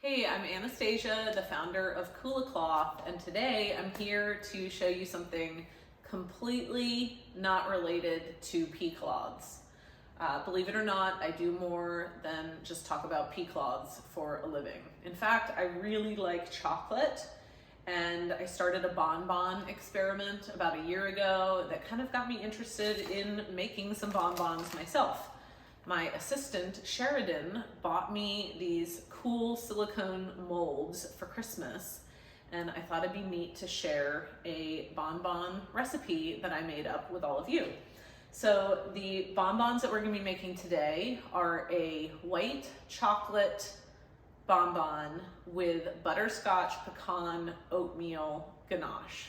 Hey, I'm Anastasia, the founder of Kula Cloth, and today I'm here to show you something completely not related to pea cloths. Believe it or not, I do more than just talk about pea cloths for a living. In fact, I really like chocolate, and I started a bonbon experiment about a year ago that kind of got me interested in making some bonbons myself. My assistant, Sheridan, bought me these cool silicone molds for Christmas, and I thought it'd be neat to share a bonbon recipe that I made up with all of you. So the bonbons that we're gonna be making today are a white chocolate bonbon with butterscotch, pecan, oatmeal ganache.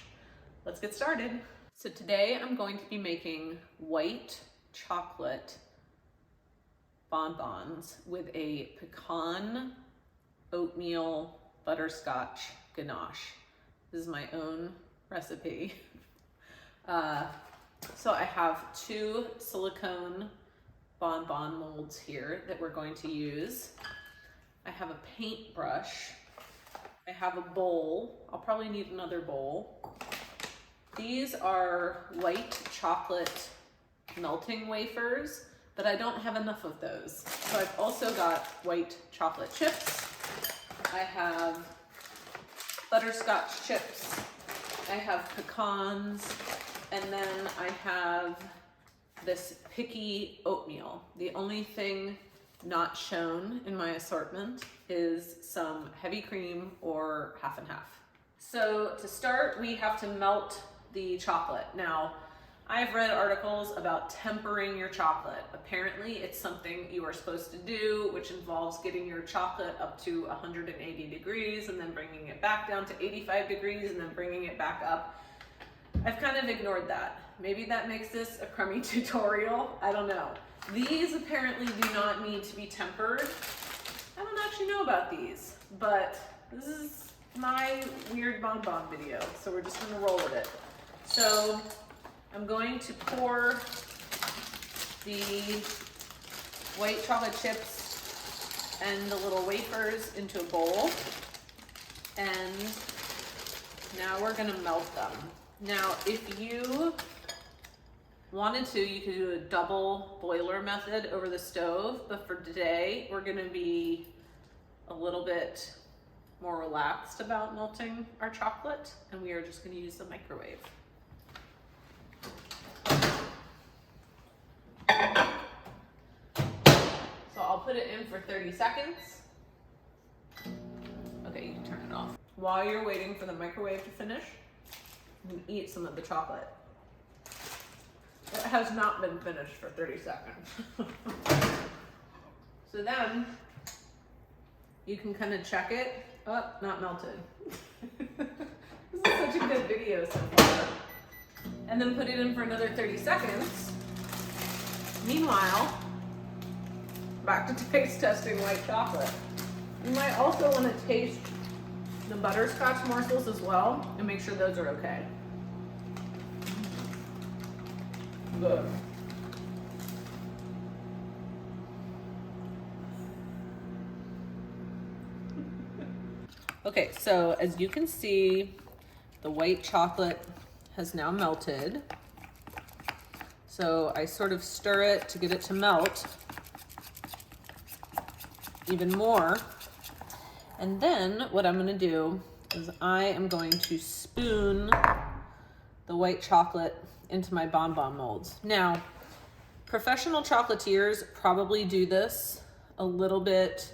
Let's get started. So today I'm going to be making white chocolate bonbons with a pecan, oatmeal, butterscotch ganache. This is my own recipe. So I have 2 silicone bonbon molds here that we're going to use. I have a paintbrush. I have a bowl. I'll probably need another bowl. These are white chocolate melting wafers, but I don't have enough of those. So I've also got white chocolate chips. I have butterscotch chips. I have pecans. And then I have this picky oatmeal. The only thing not shown in my assortment is some heavy cream or half and half. So to start, we have to melt the chocolate. Now, I've read articles about tempering your chocolate. Apparently, it's something you are supposed to do, which involves getting your chocolate up to 180 degrees and then bringing it back down to 85 degrees and then bringing it back up. I've kind of ignored that. Maybe that makes this a crummy tutorial. I don't know. These apparently do not need to be tempered. I don't actually know about these, but this is my weird bonbon video, so we're just gonna roll with it. So I'm going to pour the white chocolate chips and the little wafers into a bowl, and now we're gonna melt them. Now, if you wanted to, you could do a double boiler method over the stove, but for today, we're gonna be a little bit more relaxed about melting our chocolate, and we are just gonna use the microwave. So I'll put it in for 30 seconds. Okay, you can turn it off. While you're waiting for the microwave to finish, you can eat some of the chocolate. It has not been finished for 30 seconds. So then you can kind of check it. Oh, not melted. This is such a good video so far. And then put it in for another 30 seconds. Meanwhile, back to taste testing white chocolate. You might also want to taste the butterscotch morsels as well and make sure those are okay. Good. Okay, so as you can see, the white chocolate has now melted. So I sort of stir it to get it to melt even more. And then what I'm gonna do is I am going to spoon the white chocolate into my bonbon molds. Now, professional chocolatiers probably do this a little bit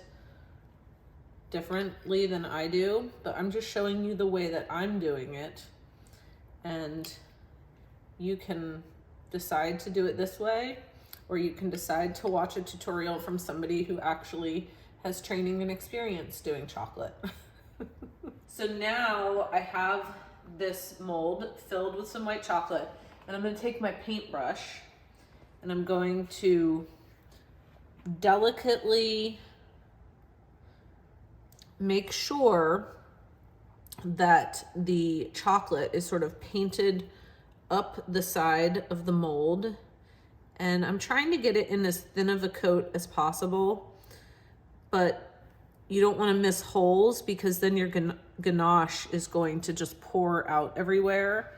differently than I do, but I'm just showing you the way that I'm doing it. And you can decide to do it this way, or you can decide to watch a tutorial from somebody who actually has training and experience doing chocolate. So now I have this mold filled with some white chocolate, and I'm going to take my paintbrush and I'm going to delicately make sure that the chocolate is sort of painted up the side of the mold, and I'm trying to get it in as thin of a coat as possible, but you don't want to miss holes because then your ganache is going to just pour out everywhere,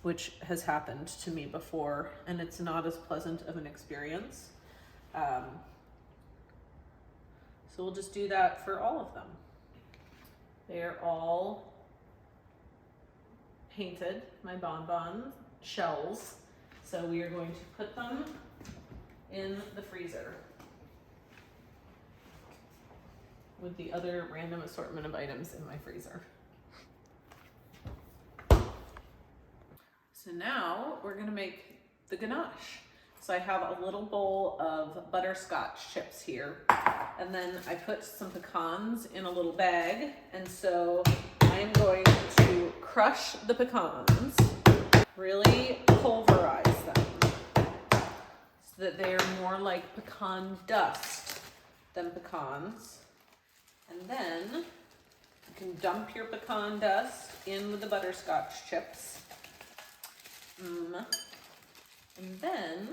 which has happened to me before, and it's not as pleasant of an experience. So we'll just do that for all of them. They're all painted, my bonbon shells. So we are going to put them in the freezer with the other random assortment of items in my freezer. So now we're gonna make the ganache. So I have a little bowl of butterscotch chips here, and then I put some pecans in a little bag, and so I am going to crush the pecans, really pulverize them so that they are more like pecan dust than pecans. And then you can dump your pecan dust in with the butterscotch chips. And then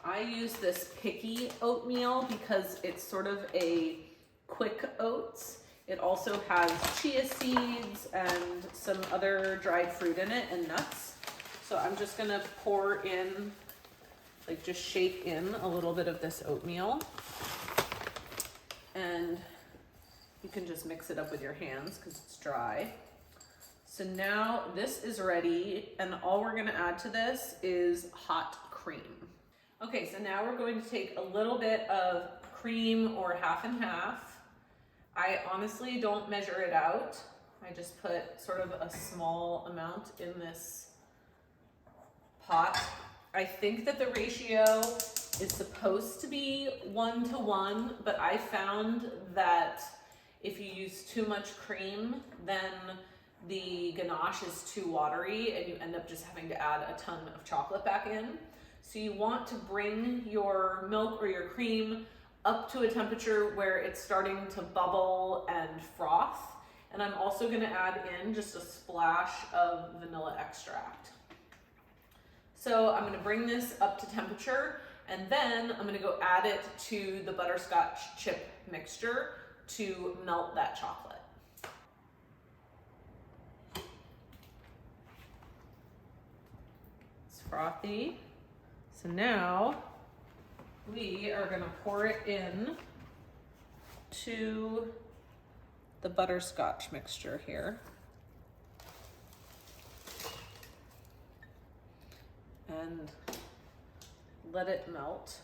I use this picky oatmeal because it's sort of a quick oats. It also has chia seeds and some other dried fruit in it and nuts. So I'm just gonna pour in, like just shake in a little bit of this oatmeal. And you can just mix it up with your hands because it's dry. So now this is ready, and all we're gonna add to this is hot cream. Okay, so now we're going to take a little bit of cream, or half and half. I honestly don't measure it out. I just put sort of a small amount in this pot. I think that the ratio is supposed to be 1-to-1, but I found that if you use too much cream, then the ganache is too watery and you end up just having to add a ton of chocolate back in. So you want to bring your milk or your cream up to a temperature where it's starting to bubble and froth. And I'm also gonna add in just a splash of vanilla extract. So I'm gonna bring this up to temperature, and then I'm gonna go add it to the butterscotch chip mixture to melt that chocolate. It's frothy. So now we are gonna pour it in to the butterscotch mixture here. And let it melt.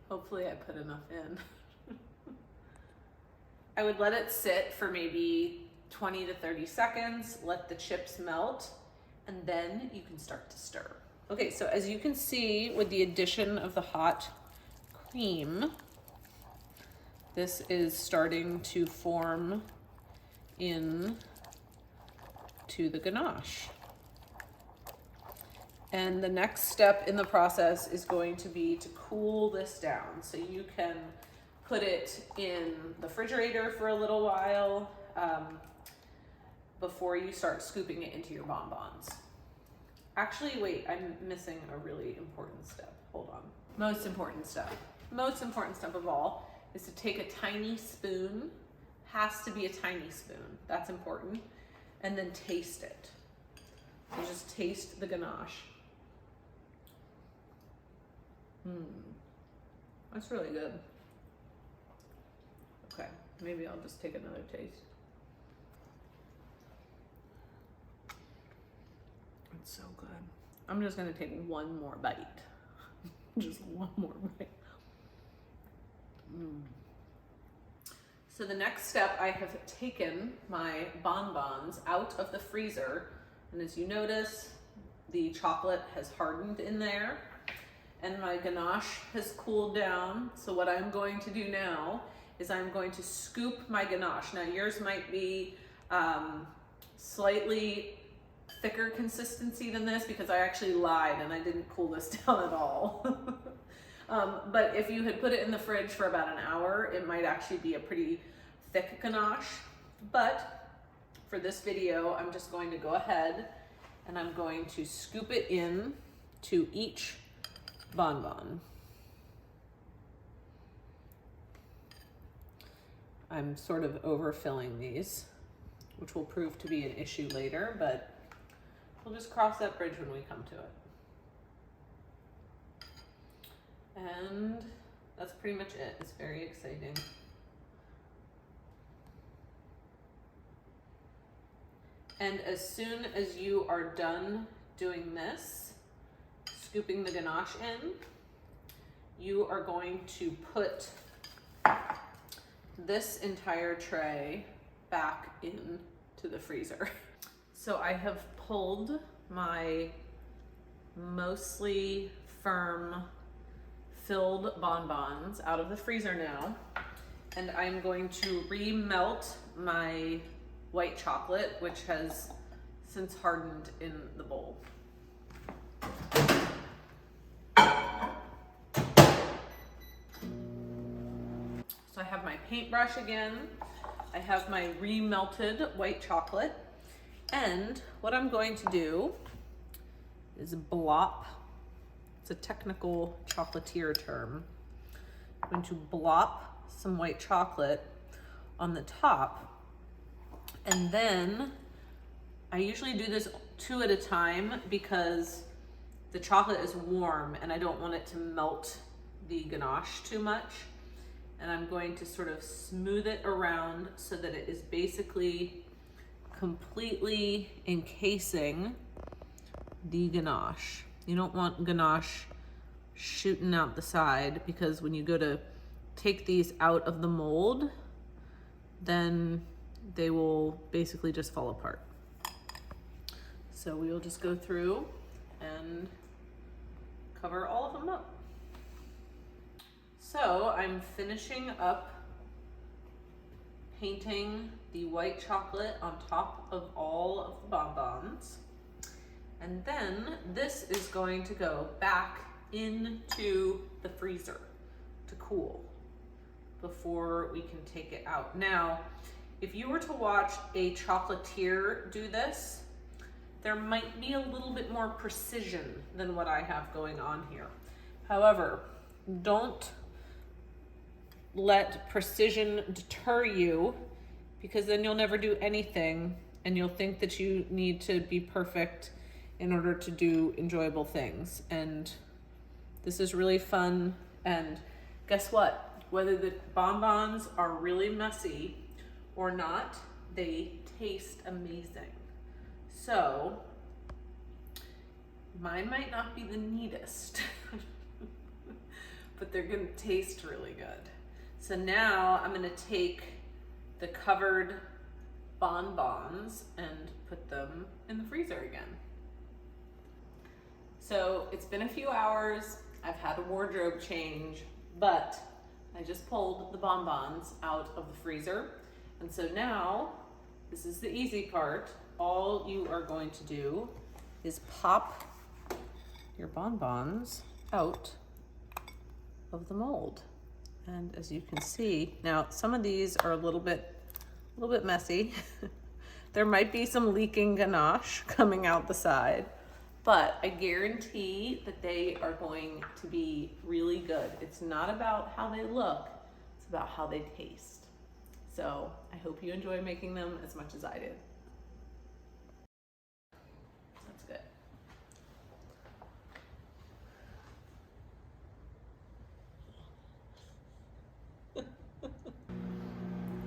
Hopefully I put enough in. I would let it sit for maybe 20 to 30 seconds, let the chips melt, and then you can start to stir. Okay, so as you can see with the addition of the hot cream, this is starting to form in to the ganache. And the next step in the process is going to be to cool this down. So you can put it in the refrigerator for a little while before you start scooping it into your bonbons. Actually, wait, I'm missing a really important step. Hold on. Most important step of all is to take a tiny spoon, has to be a tiny spoon, that's important, and then taste it. So just taste the ganache. That's really good. Okay, maybe I'll just take another taste. It's so good. I'm just gonna take one more bite. Just one more bite. So the next step, I have taken my bonbons out of the freezer, and as you notice, the chocolate has hardened in there and my ganache has cooled down. So what I'm going to do now is I'm going to scoop my ganache. Now yours might be slightly thicker consistency than this because I actually lied and I didn't cool this down at all. But if you had put it in the fridge for about an hour, it might actually be a pretty thick ganache. But for this video, I'm just going to go ahead and I'm going to scoop it in to each bonbon. I'm sort of overfilling these, which will prove to be an issue later, but we'll just cross that bridge when we come to it. And that's pretty much it. It's very exciting. And as soon as you are done doing this, scooping the ganache in, you are going to put this entire tray back into the freezer. So I have pulled my mostly firm filled bonbons out of the freezer now, and I'm going to remelt my white chocolate, which has since hardened in the bowl. So I have my paintbrush again. I have my remelted white chocolate. And what I'm going to do is blop. It's a technical chocolatier term. I'm going to blop some white chocolate on the top. And then I usually do this 2 at a time because the chocolate is warm and I don't want it to melt the ganache too much. And I'm going to sort of smooth it around so that it is basically completely encasing the ganache. You don't want ganache shooting out the side, because when you go to take these out of the mold, then they will basically just fall apart. So we will just go through and cover all of them up. So I'm finishing up painting the white chocolate on top of all of the bonbons. And then this is going to go back into the freezer to cool before we can take it out. Now, if you were to watch a chocolatier do this, there might be a little bit more precision than what I have going on here. However, don't let precision deter you, because then you'll never do anything and you'll think that you need to be perfect in order to do enjoyable things. And this is really fun. And guess what? Whether the bonbons are really messy or not, they taste amazing. So mine might not be the neatest, but they're gonna taste really good. So now I'm gonna take the covered bonbons and put them in the freezer again. So it's been a few hours. I've had a wardrobe change, but I just pulled the bonbons out of the freezer. And so now, this is the easy part. All you are going to do is pop your bonbons out of the mold. And as you can see, now some of these are a little bit messy. There might be some leaking ganache coming out the side, but I guarantee that they are going to be really good. It's not about how they look, it's about how they taste. So I hope you enjoy making them as much as I did. That's good.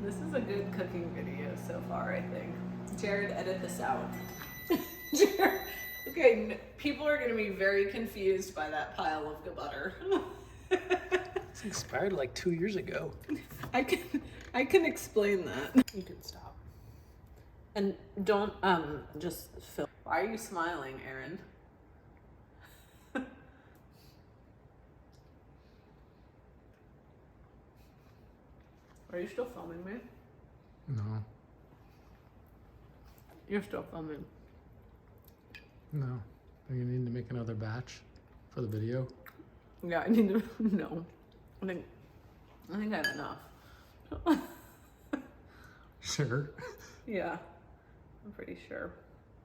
This is a good cooking video so far, I think. Jared, edit this out. Jared, okay, people are gonna be very confused by that pile of butter. It's expired like 2 years ago. I can explain that. You can stop. And don't just film. Why are you smiling, Aaron? Are you still filming me? No. You're still filming. No. Do you need to make another batch for the video? Yeah, I need to. No, I think I have enough. Sure. Yeah, I'm pretty sure.